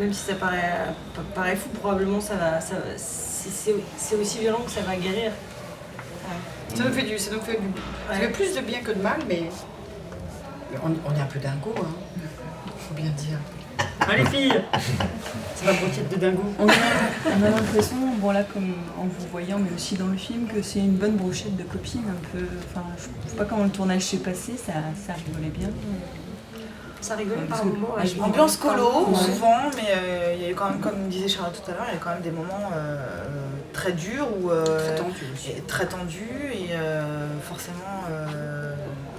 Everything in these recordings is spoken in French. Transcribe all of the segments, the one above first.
Même si ça paraît fou, probablement c'est aussi violent que ça va guérir. Ça nous fait plus de bien que de mal, mais on est un peu dingo, hein. Faut bien dire. Ah les filles, c'est ma brochette de dingo. On a l'impression, bon là comme en vous voyant, mais aussi dans le film, que c'est une bonne brochette de copines un peu. Enfin, je sais pas comment le tournage s'est passé, ça rigolait bien. Ça rigolait par moments. Ambiance colo, souvent, mais il y a eu quand même, comme disait Charlotte tout à l'heure, il y a quand même des moments très durs ou très tendus et forcément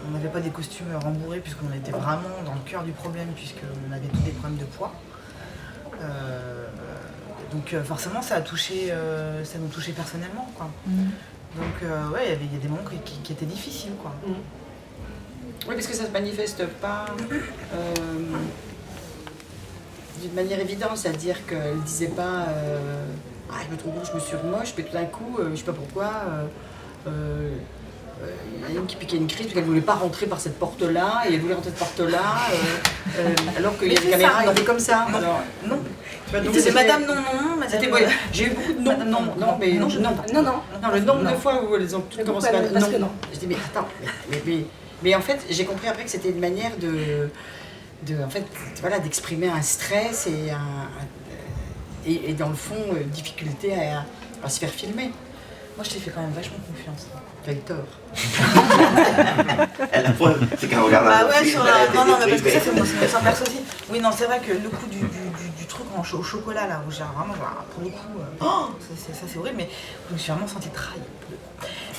on n'avait pas des costumes rembourrés puisqu'on était vraiment dans le cœur du problème puisqu'on avait tous des problèmes de poids. Donc forcément ça nous touchait personnellement, quoi. Donc ouais, il y a des moments qui étaient difficiles, quoi. Oui, parce que ça ne se manifeste pas d'une manière évidente, c'est-à-dire qu'elle ne disait pas je me trouve moche, je me suis moche, mais tout d'un coup, je ne sais pas pourquoi, il y a une qui piquait une crise parce qu'elle ne voulait pas rentrer par cette porte-là, et elle voulait rentrer cette porte-là, alors qu'il y a des caméras, il était comme ça. Alors, non. Donc c'est madame non, madame. J'ai eu beaucoup de non, mais non. Le nombre de fois où elles ont toutes commencé par non. Je dis mais attends, mais en fait j'ai compris après que c'était une manière d'exprimer un stress et dans le fond difficulté à se faire filmer. Moi je t'ai fait quand même vachement confiance. T'as eu tort. La preuve, c'est qu'elle regarde un film. Non, mais parce que ça c'est mon perso aussi. Oui, non, c'est vrai que le coup du truc au chocolat là, où j'ai vraiment, pour le coup, ça c'est horrible, mais je me suis vraiment sentie trahie.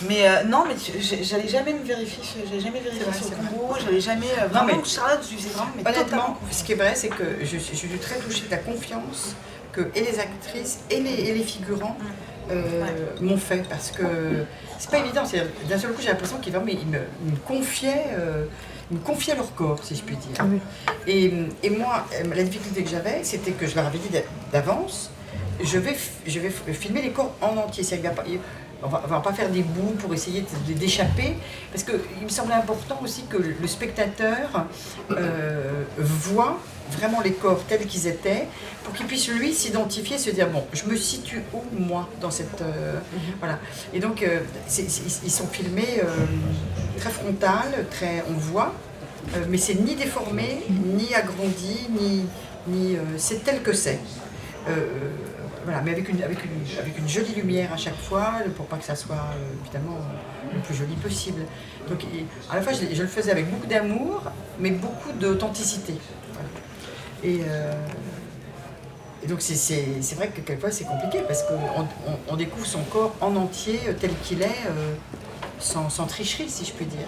Mais non, mais j'allais jamais me vérifier, sur le combo, j'allais jamais. Vraiment, Charlotte, je disais vraiment, mais honnêtement, ce qui est vrai, c'est que je suis très touchée de la confiance que et les actrices et les figurants m'ont fait, parce que c'est pas évident. D'un seul coup, j'ai l'impression qu'ils me confiaient leur corps, si je puis dire. Et moi, la difficulté que j'avais, c'était que je leur avais dit d'avance, je vais filmer les corps en entier. On va pas faire des bouts pour essayer d'échapper, parce qu'il me semblait important aussi que le spectateur voit vraiment les corps tels qu'ils étaient, pour qu'il puisse lui s'identifier, se dire bon, je me situe où moi dans cette voilà. Et donc ils sont filmés très frontal, on voit, mais c'est ni déformé, ni agrandi, ni c'est tel que c'est. Voilà, mais avec une jolie lumière à chaque fois, pour pas que ça soit évidemment le plus joli possible. Donc à la fois je le faisais avec beaucoup d'amour, mais beaucoup d'authenticité. Voilà. Et donc c'est vrai que quelquefois c'est compliqué, parce qu'on découvre son corps en entier tel qu'il est, sans tricherie, si je puis dire.